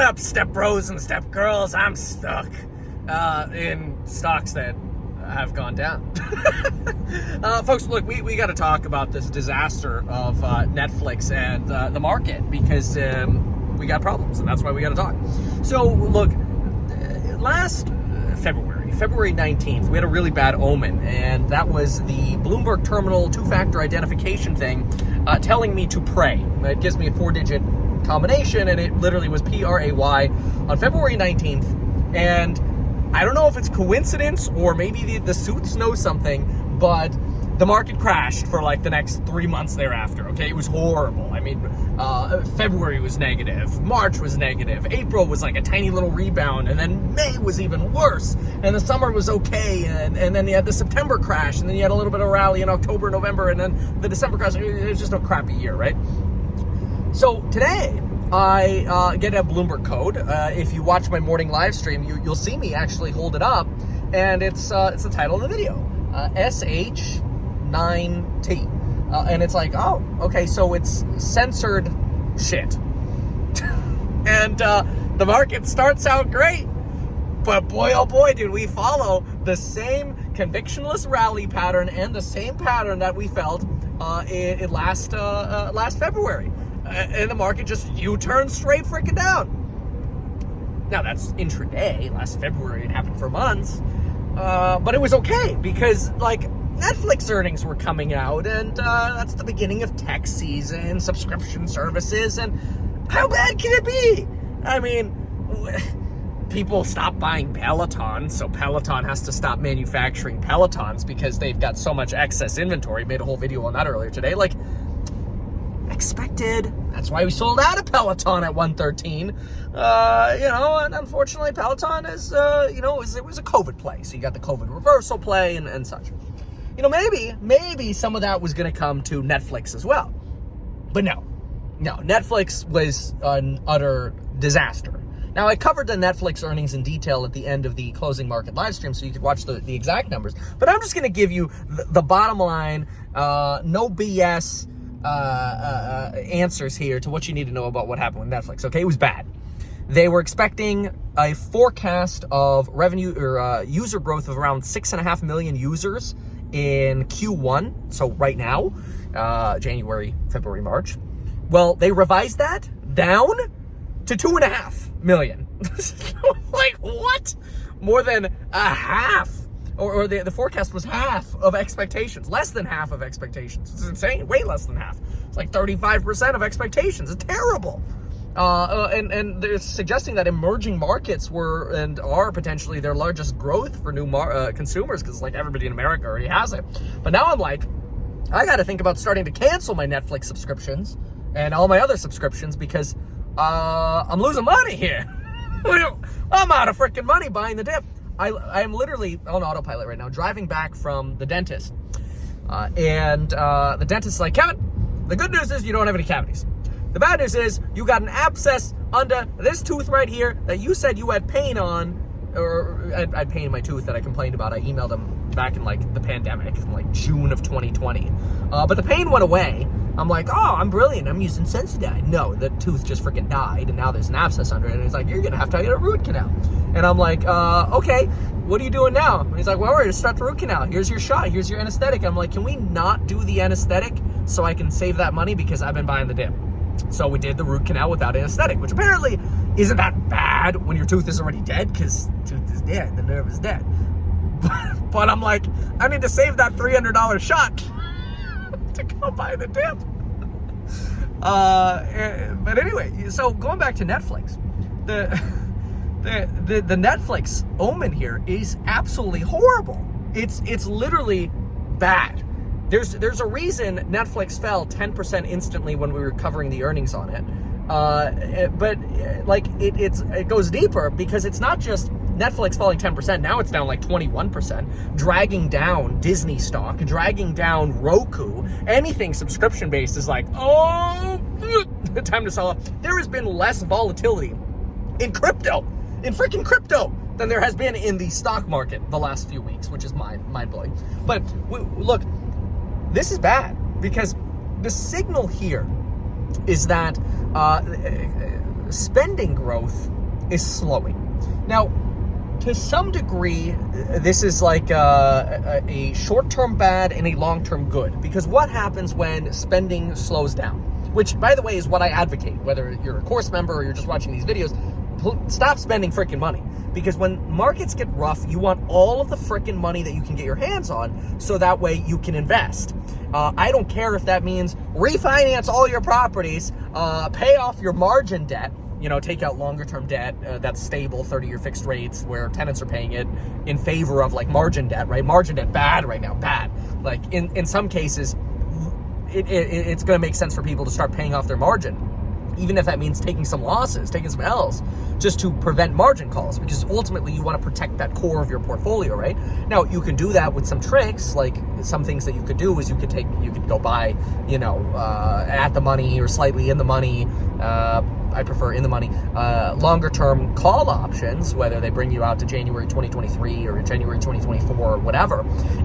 up, step bros and step girls? I'm stuck in stocks that have gone down. Folks, look, we got to talk about this disaster of Netflix and the market, because we got problems, and that's why we got to talk. So, look, last February 19th, we had a really bad omen, and that was the Bloomberg Terminal two-factor identification thing telling me to pray. It gives me a 4-digit combination, and it literally was PRAY on February 19th, and I don't know if it's coincidence or maybe the suits know something, but the market crashed for like the next 3 months thereafter, okay? It was horrible. I mean, February was negative, March was negative, April was like a tiny little rebound, and then May was even worse, and the summer was okay, and then you had the September crash, and then you had a little bit of rally in October, November, and then the December crash. It was just a crappy year, right? So today, I get a Bloomberg code. If you watch my morning live stream, you'll see me actually hold it up, and it's the title of the video, SH9T, and it's like, oh, okay, so it's censored shit, and the market starts out great, but boy, oh boy, did we follow the same convictionless rally pattern and the same pattern that we felt in last February. And the market just U-turned straight freaking down. Now, that's intraday. Last February, it happened for months. But it was okay because, like, Netflix earnings were coming out, and that's the beginning of tech season, subscription services, and how bad can it be? I mean, people stopped buying Peloton, so Peloton has to stop manufacturing Pelotons because they've got so much excess inventory. Made a whole video on that earlier today. Like, expected. That's why we sold out of Peloton at 113. And unfortunately, Peloton is, it was a COVID play. So you got the COVID reversal play and such. Maybe some of that was going to come to Netflix as well. But no, Netflix was an utter disaster. Now, I covered the Netflix earnings in detail at the end of the closing market live stream, so you could watch the exact numbers. But I'm just going to give you the bottom line, no BS answers here to what you need to know about what happened with Netflix. Okay, it was bad. They were expecting a forecast of revenue or user growth of around 6.5 million users in Q1. So right now, January, February, March. Well, they revised that down to 2.5 million. Like, what? More than a half. Or the forecast was half of expectations, less than half of expectations. It's insane, way less than half. It's like 35% of expectations. It's terrible. And they're suggesting that emerging markets were and are potentially their largest growth for new consumers, because like everybody in America already has it. But now I'm like, I got to think about starting to cancel my Netflix subscriptions and all my other subscriptions because I'm losing money here. I'm out of freaking money buying the dip. I am literally on autopilot right now, driving back from the dentist. And the dentist is like, Kevin, the good news is you don't have any cavities. The bad news is you got an abscess under this tooth right here that you said you had pain on, or I had pain in my tooth that I complained about. I emailed them back in like the pandemic, in like June of 2020. But the pain went away. I'm like, oh, I'm brilliant. I'm using Sensodyne. No, the tooth just freaking died, and now there's an abscess under it. And he's like, you're going to have to get a root canal. And I'm like, okay, what are you doing now? And he's like, well, we're going to start the root canal. Here's your shot. Here's your anesthetic. I'm like, can we not do the anesthetic so I can save that money because I've been buying the dip? So we did the root canal without anesthetic, which apparently isn't that bad when your tooth is already dead, because the tooth is dead, the nerve is dead. But I'm like, I need to save that $300 shot to go buy the dip. But anyway, so going back to Netflix, the Netflix omen here is absolutely horrible. It's literally bad. There's a reason Netflix fell 10% instantly when we were covering the earnings on it. But like it goes deeper, because it's not just Netflix falling 10%. Now it's down like 21%, dragging down Disney stock, dragging down Roku. Anything subscription based is like, oh, time to sell off. There has been less volatility in freaking crypto, than there has been in the stock market the last few weeks, which is mind-blowing. But look, this is bad, because the signal here is that spending growth is slowing. Now, to some degree, this is like a short-term bad and a long-term good, because what happens when spending slows down? Which, by the way, is what I advocate, whether you're a course member or you're just watching these videos. Stop spending freaking money, because when markets get rough, you want all of the freaking money that you can get your hands on, so that way you can invest. I don't care if that means refinance all your properties, pay off your margin debt, take out longer term debt that's stable, 30-year fixed rates where tenants are paying it, in favor of like margin debt, right? Margin debt, bad right now, bad. Like in some cases, it's going to make sense for people to start paying off their margin, even if that means taking some losses, taking some L's, just to prevent margin calls, because ultimately you want to protect that core of your portfolio, right? Now, you can do that with some tricks. Like some things that you could do is you could go buy, at the money or slightly in the money, I prefer in the money, longer term call options, whether they bring you out to January 2023 or January 2024 or whatever.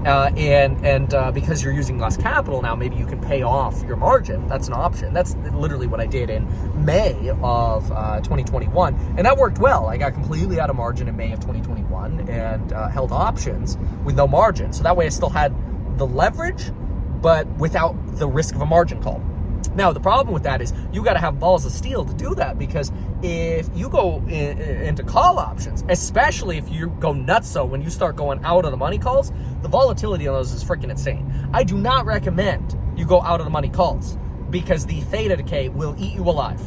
And because you're using less capital now, maybe you can pay off your margin. That's an option. That's literally what I did in May of 2021. And that worked well. I got completely out of margin in May of 2021 and held options with no margin. So that way I still had the leverage, but without the risk of a margin call. Now, the problem with that is you got to have balls of steel to do that, because if you go into call options, especially if you go nutso when you start going out of the money calls, the volatility on those is freaking insane. I do not recommend you go out of the money calls, because the theta decay will eat you alive.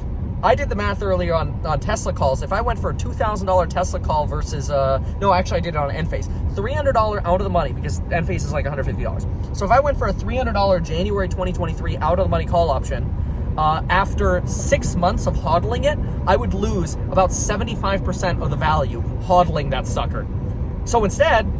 I did the math earlier on Tesla calls. If I went for a $2,000 Tesla call versus, no, actually I did it on Enphase, $300 out of the money, because Enphase is like $150. So if I went for a $300 January 2023 out of the money call option, after 6 months of hodling it, I would lose about 75% of the value hodling that sucker. So instead,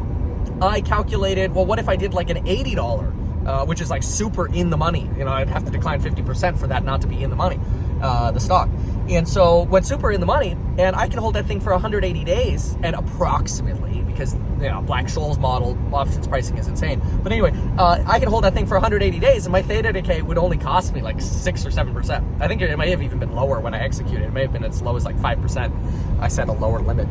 I calculated, well, what if I did like an $80, which is like super in the money? I'd have to decline 50% for that not to be in the money, the stock. And so went super in the money, and I can hold that thing for 180 days, and approximately, because Black-Scholes model options pricing is insane. But anyway, I can hold that thing for 180 days, and my theta decay would only cost me like 6 or 7%. I think it might have even been lower when I executed. It may have been as low as like 5%. I set a lower limit.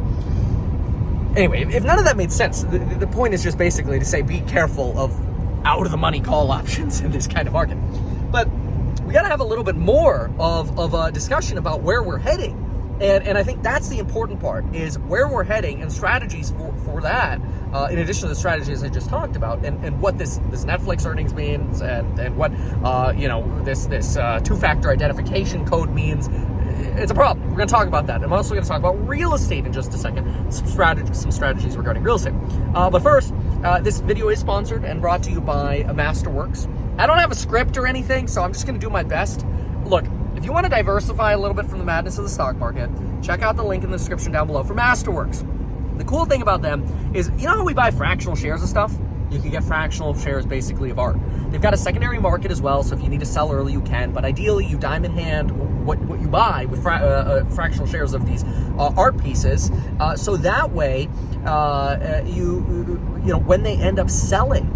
Anyway, if none of that made sense, the point is just basically to say be careful of out of the money call options in this kind of market. But we got to have a little bit more of a discussion about where we're heading. And I think that's the important part, is where we're heading and strategies for that, in addition to the strategies I just talked about, and what this Netflix earnings means, and what this two-factor identification code means. It's a problem. We're going to talk about that. I'm also going to talk about real estate in just a second, some strategies regarding real estate. But first, this video is sponsored and brought to you by Masterworks. I don't have a script or anything, so I'm just going to do my best. Look, if you want to diversify a little bit from the madness of the stock market, check out the link in the description down below for Masterworks. The cool thing about them is, how we buy fractional shares of stuff? You can get fractional shares basically of art. They've got a secondary market as well, so if you need to sell early, you can. But ideally, you diamond hand what you buy with fractional shares of these art pieces, so that way, when they end up selling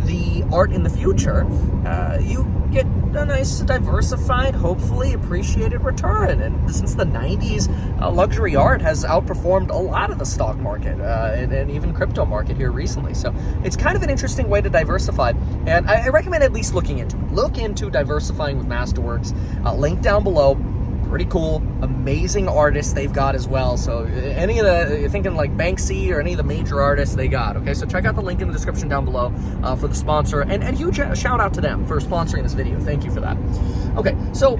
the art in the future, you get a nice diversified, hopefully appreciated return. And since the 90s, luxury art has outperformed a lot of the stock market and even crypto market here recently. So it's kind of an interesting way to diversify, and I recommend at least looking into it. Look into diversifying with Masterworks. Link down below. Pretty cool, amazing artists they've got as well. So any of you're thinking like Banksy or any of the major artists they got, okay? So check out the link in the description down below for the sponsor, and huge shout out to them for sponsoring this video. Thank you for that. Okay, so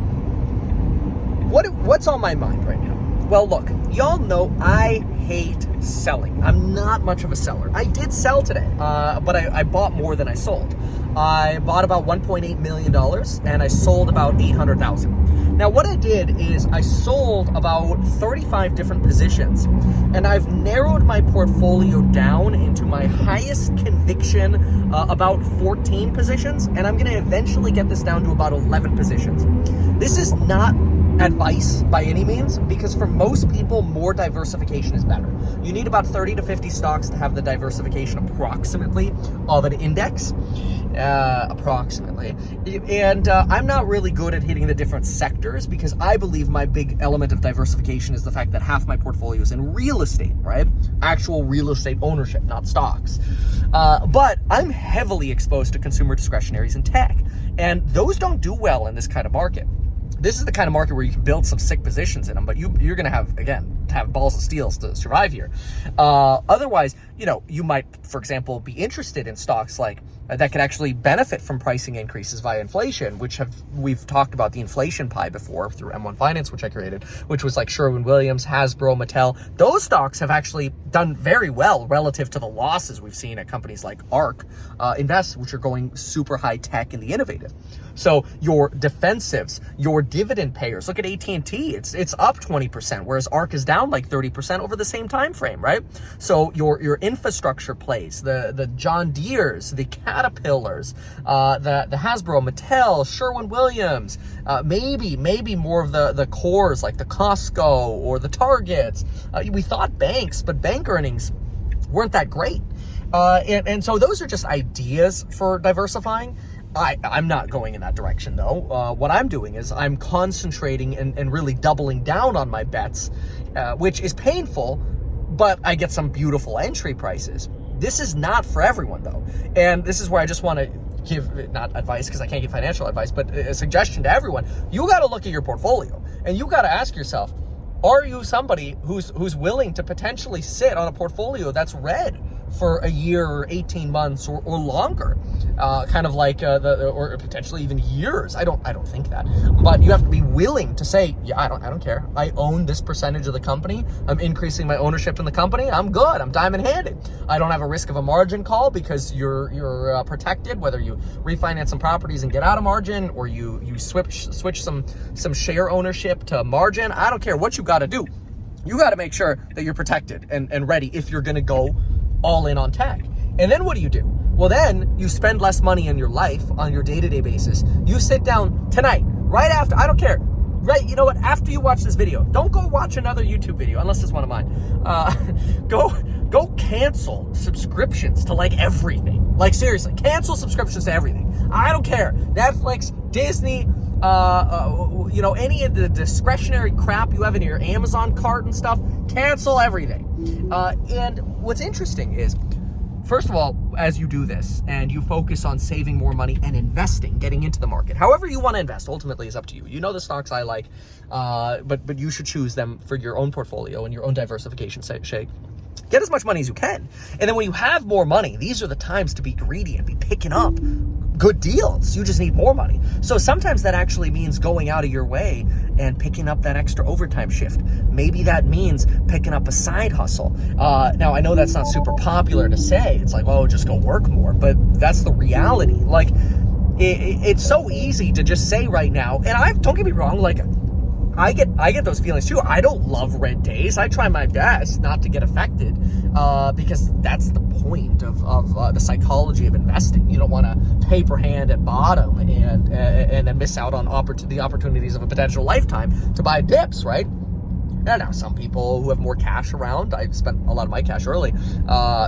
what's on my mind right now? Well, look, y'all know I hate selling. I'm not much of a seller. I did sell today, but I bought more than I sold. I bought about $1.8 million, and I sold about $800,000. Now, what I did is I sold about 35 different positions, and I've narrowed my portfolio down into my highest conviction, about 14 positions, and I'm going to eventually get this down to about 11 positions. This is not advice by any means, because for most people, more diversification is better. You need about 30 to 50 stocks to have the diversification approximately of an index. Approximately. And I'm not really good at hitting the different sectors, because I believe my big element of diversification is the fact that half my portfolio is in real estate, right? Actual real estate ownership, not stocks. But I'm heavily exposed to consumer discretionaries and tech, and those don't do well in this kind of market. This is the kind of market where you can build some sick positions in them, but you're going to have, again, have balls of steel to survive here. Otherwise, you might, for example, be interested in stocks like that could actually benefit from pricing increases via inflation, we've talked about the inflation pie before through M1 Finance, which I created, which was like Sherwin-Williams, Hasbro, Mattel. Those stocks have actually done very well relative to the losses we've seen at companies like ARK Invest, which are going super high tech and the innovative. So your defensives, your dividend payers, look at AT&T, it's up 20%, whereas ARK is down like 30% over the same time frame, right? So your infrastructure plays, the John Deere's, the Caterpillars, the Hasbro, Mattel, Sherwin-Williams, maybe more of the cores like the Costco or the Targets. We thought banks, but bank earnings weren't that great. And so those are just ideas for diversifying. I'm not going in that direction, though. What I'm doing is I'm concentrating and really doubling down on my bets, which is painful, but I get some beautiful entry prices. This is not for everyone, though. And this is where I just want to give, not advice because I can't give financial advice, but a suggestion to everyone. You got to look at your portfolio, and you got to ask yourself, are you somebody who's willing to potentially sit on a portfolio that's red for a year or 18 months or longer, kind of like or potentially even years? I don't think that, but you have to be willing to say, yeah, I don't care. I own this percentage of the company. I'm increasing my ownership in the company. I'm good. I'm diamond handed. I don't have a risk of a margin call because you're protected, whether you refinance some properties and get out of margin, or you switch some share ownership to margin. I don't care what you got to do. You got to make sure that you're protected and ready if you're going to go all in on tech. And then what do? Well, then you spend less money in your life on your day-to-day basis. You sit down tonight, right after, I don't care, right? You know what? After you watch this video, don't go watch another YouTube video, unless it's one of mine. Go cancel subscriptions to like everything. Like seriously, cancel subscriptions to everything. I don't care. Netflix, Disney, any of the discretionary crap you have in your Amazon cart and stuff, cancel everything. And what's interesting is, first of all, as you do this and you focus on saving more money and investing, getting into the market, however you want to invest, ultimately is up to you. You know the stocks I like, but you should choose them for your own portfolio and your own diversification sake. Get as much money as you can. And then when you have more money, these are the times to be greedy and be picking up good deals. You just need more money. So sometimes that actually means going out of your way and picking up that extra overtime shift. Maybe that means picking up a side hustle. Now, I know that's not super popular to say. It's like, oh, just go work more. But that's the reality. Like, it's so easy to just say right now, and don't get me wrong, like, I get those feelings too. I don't love red days. I try my best not to get affected, because that's the point of the psychology of investing. You don't want to paper hand at bottom and then miss out on the opportunities of a potential lifetime to buy dips, right? And now some people who have more cash around, I spent a lot of my cash early,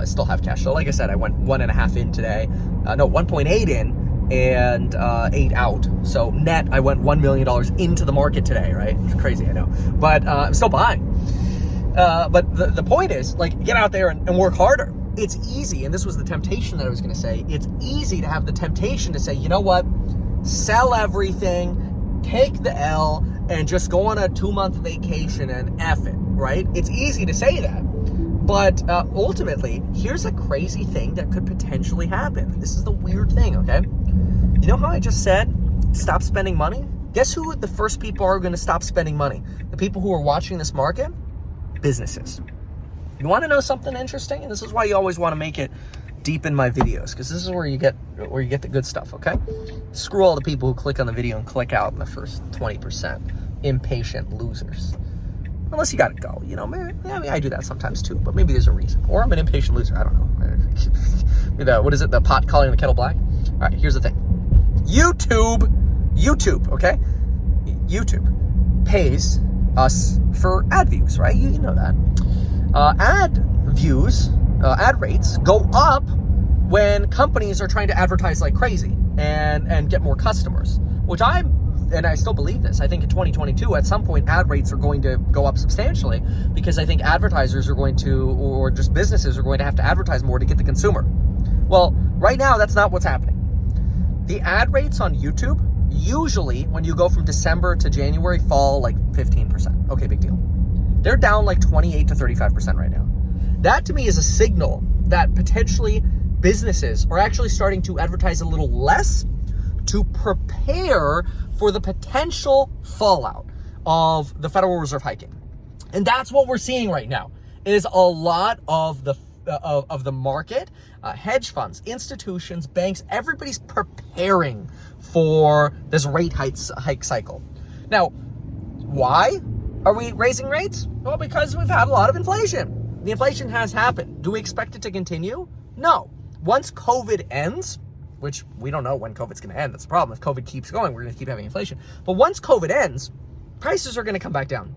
still have cash. So like I said, I went 1.5 in today, 1.8 in, and 8 out. So net, I went $1 million into the market today, right? It's crazy, I know. But I'm still buying. But the point is, like, get out there and work harder. It's easy, and this was the temptation that I was going to say. It's easy to have the temptation to say, you know what? Sell everything, take the L, and just go on a 2-month vacation and F it, right? It's easy to say that. But ultimately, here's a crazy thing that could potentially happen. This is the weird thing, okay? You know how I just said, stop spending money? Guess who the first people are going to stop spending money? The people who are watching this market? Businesses. You want to know something interesting? And this is why you always want to make it deep in my videos, because this is where you get the good stuff, okay? Screw all the people who click on the video and click out in the first 20%. Impatient losers. Unless you gotta go, man. Yeah, I mean, I do that sometimes too, but maybe there's a reason. Or I'm an impatient loser, I don't know. What is it, the pot calling the kettle black? All right, here's the thing. YouTube, okay? YouTube. pays us for ad views, right? You know that. Ad rates go up when companies are trying to advertise like crazy and get more customers, which I still believe this. I think in 2022, at some point, ad rates are going to go up substantially because I think advertisers are going to, or just businesses are going to have to advertise more to get the consumer. Well, right now, that's not what's happening. The ad rates on YouTube, usually when you go from December to January, fall like 15%. Okay, big deal. They're down like 28 to 35% right now. That to me is a signal that potentially businesses are actually starting to advertise a little less to prepare for the potential fallout of the Federal Reserve hiking. And that's what we're seeing right now, is a lot of the market, hedge funds, institutions, banks, everybody's preparing for this rate hike cycle. Now, why are we raising rates? Well, because we've had a lot of inflation. The inflation has happened. Do we expect it to continue? No. Once COVID ends, which we don't know when COVID's going to end. That's the problem. If COVID keeps going, we're going to keep having inflation. But once COVID ends, prices are going to come back down.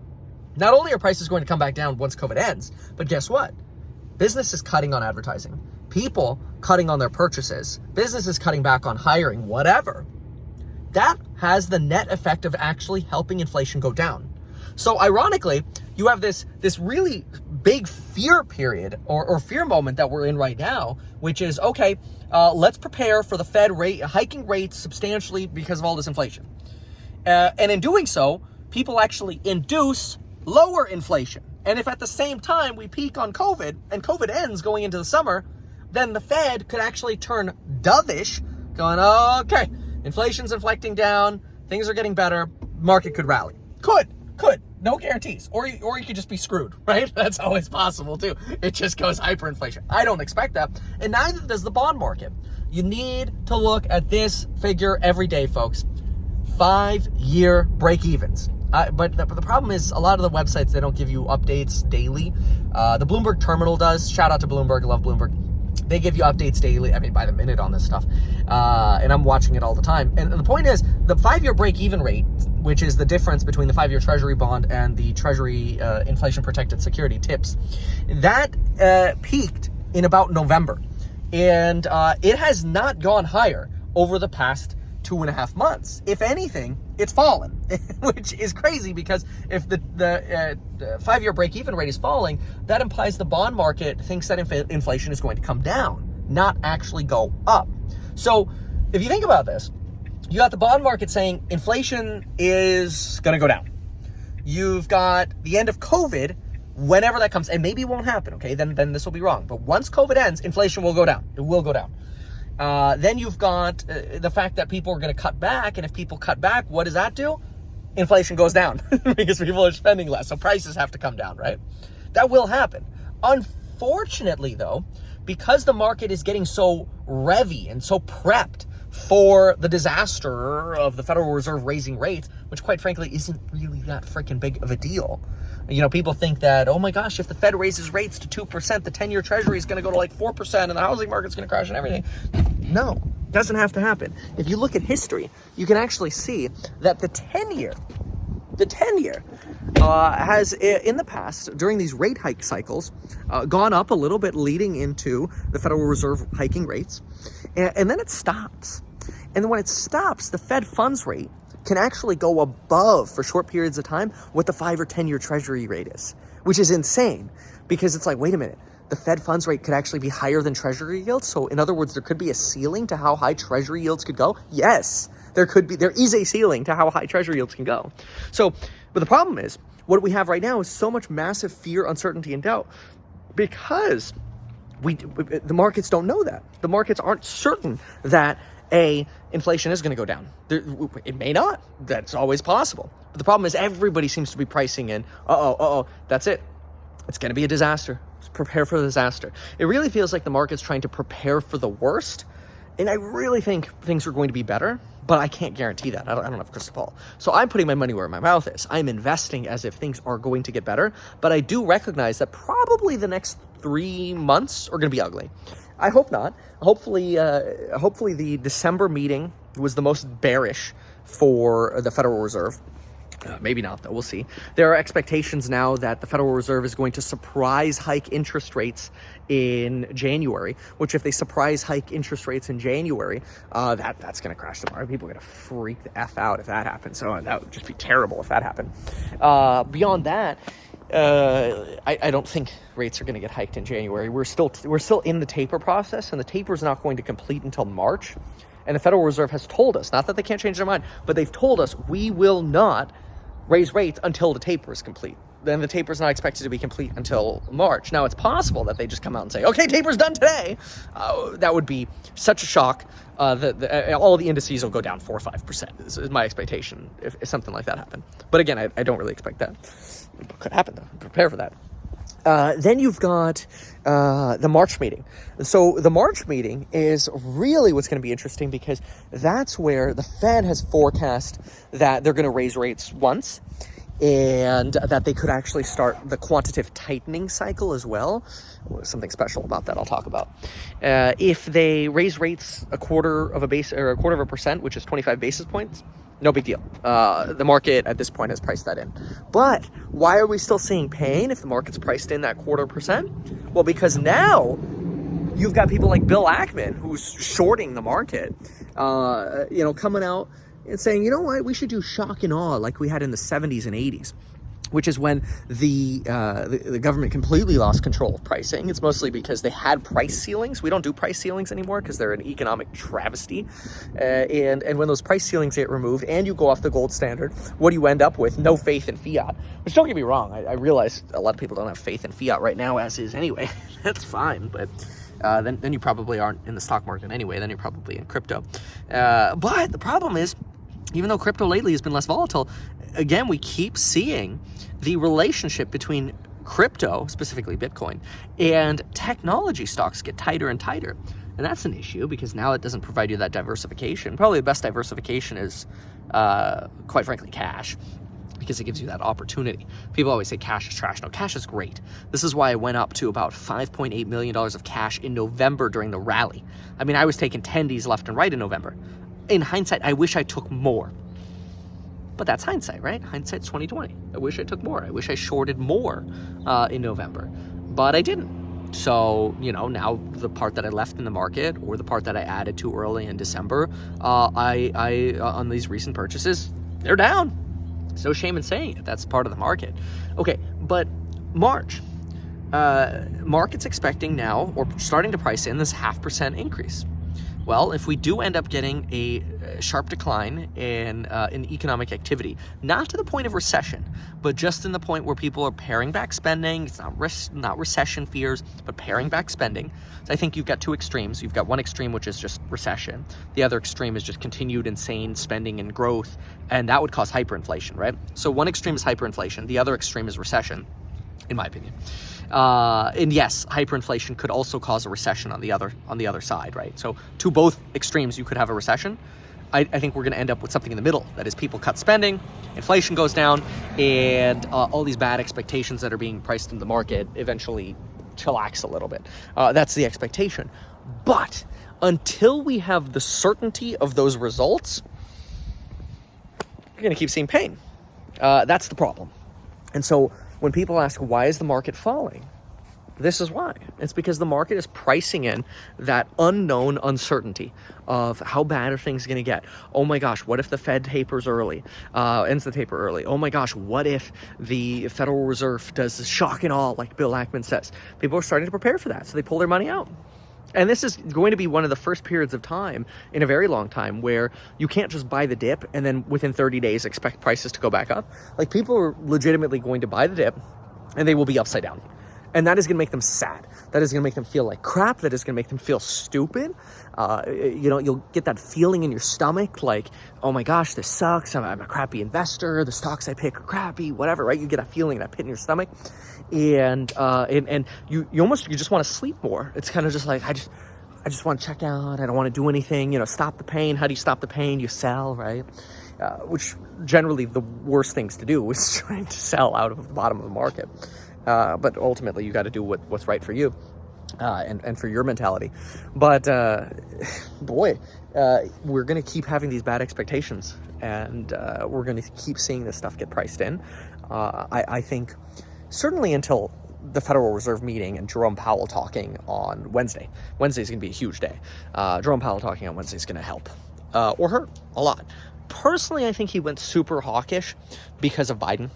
Not only are prices going to come back down once COVID ends, but guess what? Businesses cutting on advertising, people cutting on their purchases, businesses cutting back on hiring, whatever. That has the net effect of actually helping inflation go down. So ironically, you have this really big fear period or fear moment that we're in right now, which is, okay, let's prepare for the Fed hiking rates substantially because of all this inflation. And in doing so, people actually induce lower inflation. And if at the same time we peak on COVID and COVID ends going into the summer, then the Fed could actually turn dovish, going, okay, inflation's inflecting down, things are getting better, market could rally. Could. No guarantees. Or you could just be screwed, right? That's always possible too. It just goes hyperinflation. I don't expect that. And neither does the bond market. You need to look at this figure every day, folks. 5-year break-evens. But the problem is a lot of the websites, they don't give you updates daily. The Bloomberg Terminal does. Shout out to Bloomberg. I love Bloomberg. They give you updates daily, by the minute on this stuff. And I'm watching it all the time. And the point is, the 5-year break-even rate, which is the difference between the 5-year Treasury bond and the Treasury inflation-protected security TIPS, that peaked in about November. And it has not gone higher over the past 2.5 months. If anything, it's fallen, which is crazy because if the 5-year break-even rate is falling, that implies the bond market thinks that inflation is going to come down, not actually go up. So if you think about this, you got the bond market saying inflation is going to go down. You've got the end of COVID, whenever that comes, and maybe it won't happen, okay? Then this will be wrong. But once COVID ends, inflation will go down. It will go down. Then you've got the fact that people are going to cut back, and if people cut back, what does that do? Inflation goes down because people are spending less, so prices have to come down, right? That will happen. Unfortunately, though, because the market is getting so revvy and so prepped for the disaster of the Federal Reserve raising rates, which quite frankly isn't really that freaking big of a deal. You know, people think that, oh my gosh, if the Fed raises rates to 2%, the 10-year Treasury is going to go to like 4% and the housing market's going to crash and everything. No, doesn't have to happen. If you look at history, you can actually see that the 10-year has, in the past, during these rate hike cycles, gone up a little bit leading into the Federal Reserve hiking rates, and then it stops. And then when it stops, the Fed funds rate can actually go above, for short periods of time, what the 5 or 10-year Treasury rate is, which is insane because it's like, wait a minute, the Fed funds rate could actually be higher than Treasury yields. So in other words, there could be a ceiling to how high Treasury yields could go. Yes, there is a ceiling to how high Treasury yields can go. So, but the problem is, what we have right now is so much massive fear, uncertainty, and doubt because the markets don't know that. The markets aren't certain that inflation is going to go down. It may not. That's always possible. But the problem is everybody seems to be pricing in, that's it. It's going to be a disaster. Let's prepare for the disaster. It really feels like the market's trying to prepare for the worst. And I really think things are going to be better, but I can't guarantee that. I don't have a crystal ball. So I'm putting my money where my mouth is. I'm investing as if things are going to get better, but I do recognize that probably the next 3 months are going to be ugly. I hope not. Hopefully the December meeting was the most bearish for the Federal Reserve. Maybe not, though. We'll see. There are expectations now that the Federal Reserve is going to surprise hike interest rates in January, which if they surprise hike interest rates in January, that's going to crash the market. People are going to freak the F out if that happens. So that would just be terrible if that happened. Beyond that, I don't think rates are going to get hiked in January. We're still in the taper process, and the taper is not going to complete until March. And the Federal Reserve has told us, not that they can't change their mind, but they've told us we will not raise rates until the taper is complete. Then the taper is not expected to be complete until March. Now, it's possible that they just come out and say, okay, taper's done today. That would be such a shock that all the indices will go down 4 or 5%. Is my expectation if something like that happened. But again, I don't really expect that. It could happen, though. Prepare for that. Then you've got the March meeting. So the March meeting is really what's going to be interesting, because that's where the Fed has forecast that they're going to raise rates once, and that they could actually start the quantitative tightening cycle as well. Something special about that I'll talk about. If they raise rates a quarter of a percent, which is 25 basis points, no big deal. The market at this point has priced that in. But why are we still seeing pain if the market's priced in that 0.25%? Well, because now you've got people like Bill Ackman, who's shorting the market, coming out and saying, you know what, we should do shock and awe like we had in the 70s and 80s. Which is when the government completely lost control of pricing. It's mostly because they had price ceilings. We don't do price ceilings anymore because they're an economic travesty. And when those price ceilings get removed and you go off the gold standard, what do you end up with? No faith in fiat. Which, don't get me wrong, I realize a lot of people don't have faith in fiat right now, as is anyway. That's fine, but then you probably aren't in the stock market anyway. Then you're probably in crypto. But the problem is, even though crypto lately has been less volatile, again, we keep seeing the relationship between crypto, specifically Bitcoin, and technology stocks get tighter and tighter. And that's an issue because now it doesn't provide you that diversification. Probably the best diversification is, quite frankly, cash, because it gives you that opportunity. People always say cash is trash. No, cash is great. This is why I went up to about $5.8 million of cash in November during the rally. I mean, I was taking tendies left and right in November. In hindsight, I wish I took more. But that's hindsight, right? Hindsight's 20/20. I wish I took more. I wish I shorted more in November, but I didn't. So, now the part that I left in the market, or the part that I added to early in December, I on these recent purchases, they're down. There's no shame in saying it. That's part of the market. Okay, but March. Market's expecting now, or starting to price in, this 0.5% increase. Well, if we do end up getting a sharp decline in economic activity, not to the point of recession, but just in the point where people are paring back spending, it's not recession fears, but paring back spending. So I think you've got two extremes. You've got one extreme, which is just recession. The other extreme is just continued insane spending and growth, and that would cause hyperinflation, right? So one extreme is hyperinflation. The other extreme is recession, in my opinion. And yes, hyperinflation could also cause a recession on the other side, right? So to both extremes, you could have a recession. I think we're going to end up with something in the middle. That is, people cut spending, inflation goes down, and all these bad expectations that are being priced in the market eventually chillax a little bit. That's the expectation. But until we have the certainty of those results, you're going to keep seeing pain. That's the problem. And so when people ask, why is the market falling? This is why. It's because the market is pricing in that unknown uncertainty of how bad are things going to get. Oh my gosh, what if the Fed tapers early, ends the taper early? Oh my gosh, what if the Federal Reserve does shock and awe like Bill Ackman says? People are starting to prepare for that, so they pull their money out. And this is going to be one of the first periods of time in a very long time where you can't just buy the dip and then within 30 days expect prices to go back up. Like, people are legitimately going to buy the dip and they will be upside down. And that is going to make them sad. That is going to make them feel like crap. That is going to make them feel stupid. You'll get that feeling in your stomach like, oh my gosh, this sucks. I'm a crappy investor. The stocks I pick are crappy, whatever, right? You get that feeling, that pit in your stomach. And you just want to sleep more. It's kind of just like, I just want to check out. I don't want to do anything, stop the pain. How do you stop the pain? You sell, right? Which generally the worst things to do is trying to sell out of the bottom of the market. But ultimately you got to do what's right for you, and for your mentality. But, we're going to keep having these bad expectations and we're going to keep seeing this stuff get priced in. I think certainly until the Federal Reserve meeting and Jerome Powell talking on Wednesday. Wednesday's going to be a huge day. Jerome Powell talking on Wednesday is going to help or hurt a lot. Personally, I think he went super hawkish because of Biden.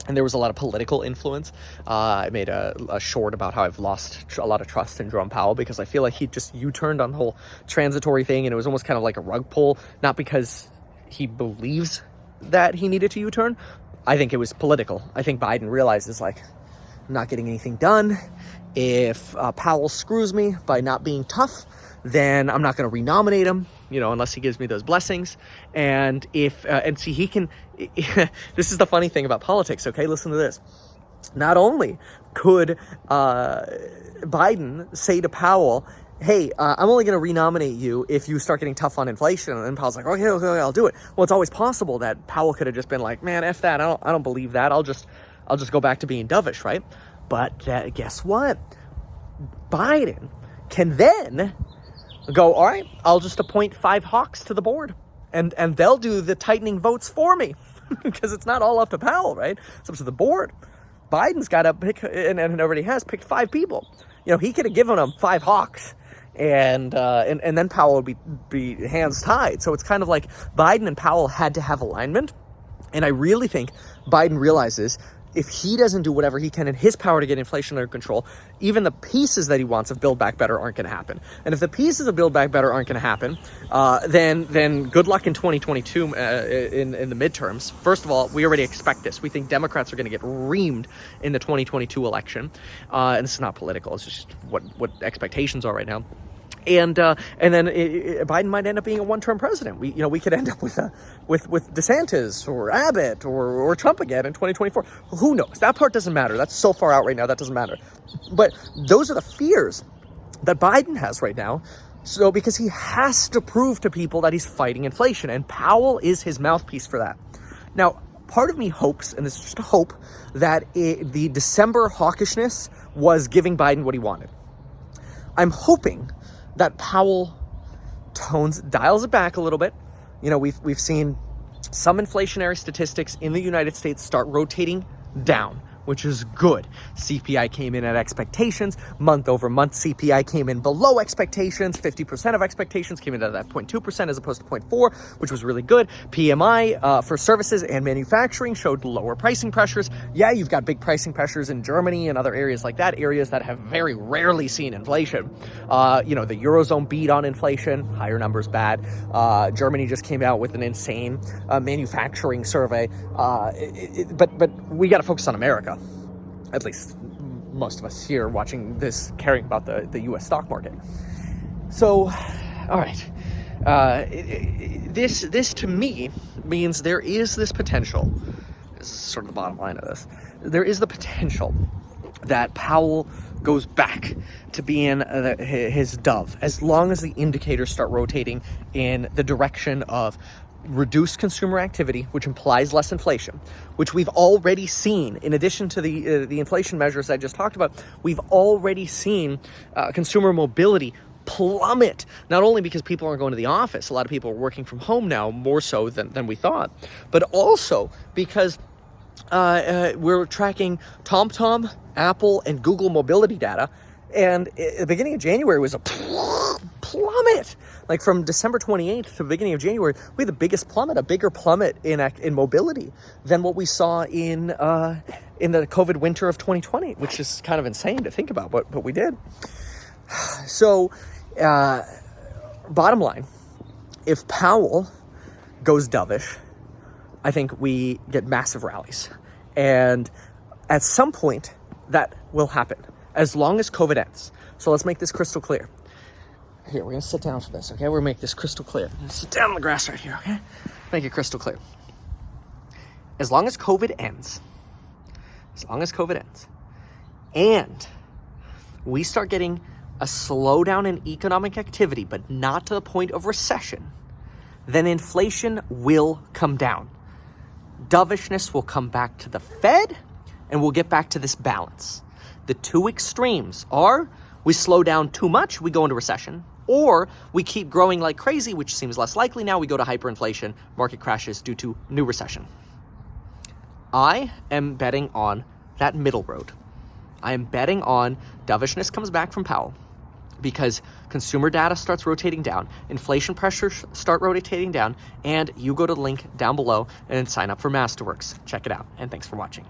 And there was a lot of political influence. I made a short about how I've lost a lot of trust in Jerome Powell because I feel like he just U-turned on the whole transitory thing, and it was almost kind of like a rug pull, not because he believes that he needed to U-turn. I think it was political. I think Biden realizes, like, I'm not getting anything done. If Powell screws me by not being tough, then I'm not going to renominate him, unless he gives me those blessings. And see, he can, this is the funny thing about politics, okay? Listen to this. Not only could Biden say to Powell, hey, I'm only going to renominate you if you start getting tough on inflation. And then Powell's like, okay, I'll do it. Well, it's always possible that Powell could have just been like, man, F that. I don't believe that. I'll just go back to being dovish, right? But guess what? Biden can then go, all right, I'll just appoint 5 hawks to the board, and they'll do the tightening votes for me because it's not all up to Powell, right? It's up to the board. Biden's got to pick, and already has picked 5 people. He could have given them 5 hawks, and then Powell would be hands tied. So it's kind of like Biden and Powell had to have alignment, and I really think Biden realizes if he doesn't do whatever he can in his power to get inflation under control, even the pieces that he wants of Build Back Better aren't going to happen. And if the pieces of Build Back Better aren't going to happen, then good luck in 2022 in the midterms. First of all, we already expect this. We think Democrats are going to get reamed in the 2022 election. And this is not political. It's just what expectations are right now. And then Biden might end up being a one-term president. We could end up with DeSantis or Abbott or Trump again in 2024. Who knows? That part doesn't matter. That's so far out right now. That doesn't matter. But those are the fears that Biden has right now. So because he has to prove to people that he's fighting inflation, and Powell is his mouthpiece for that. Now, part of me hopes, and this is just a hope, that the December hawkishness was giving Biden what he wanted. I'm hoping that Powell dials it back a little bit. We've seen some inflationary statistics in the United States start rotating down, which is good. CPI came in at expectations. Month over month, CPI came in below expectations. 50% of expectations came in at that 0.2% as opposed to 0.4, which was really good. PMI for services and manufacturing showed lower pricing pressures. Yeah, you've got big pricing pressures in Germany and other areas like that, areas that have very rarely seen inflation. The Eurozone beat on inflation, higher numbers bad. Germany just came out with an insane manufacturing survey. But we got to focus on America. At least most of us here watching this caring about the U.S. stock market. So, all right. This to me means there is this potential. This is sort of the bottom line of this. There is the potential that Powell goes back to being his dove as long as the indicators start rotating in the direction of reduced consumer activity, which implies less inflation, which we've already seen. In addition to the inflation measures I just talked about, we've already seen consumer mobility plummet, not only because people aren't going to the office, a lot of people are working from home now, more so than we thought, but also because we're tracking TomTom, Apple, and Google mobility data, and at the beginning of January was a plummet. Like from December 28th to the beginning of January, we had the biggest plummet, a bigger plummet in mobility than what we saw in the COVID winter of 2020, which is kind of insane to think about, but we did. So, bottom line, if Powell goes dovish, I think we get massive rallies. And at some point, that will happen, as long as COVID ends. So let's make this crystal clear. Here, we're going to sit down for this, okay? We're going to make this crystal clear. Sit down on the grass right here, okay? Make it crystal clear. As long as COVID ends, and we start getting a slowdown in economic activity, but not to the point of recession, then inflation will come down. Dovishness will come back to the Fed, and we'll get back to this balance. The two extremes are we slow down too much, we go into recession, Or we keep growing like crazy, which seems less likely now. We go to hyperinflation, market crashes due to new recession. I am betting on that middle road. I am betting on dovishness comes back from Powell because consumer data starts rotating down, inflation pressures start rotating down, and you go to the link down below and sign up for Masterworks. Check it out, and thanks for watching.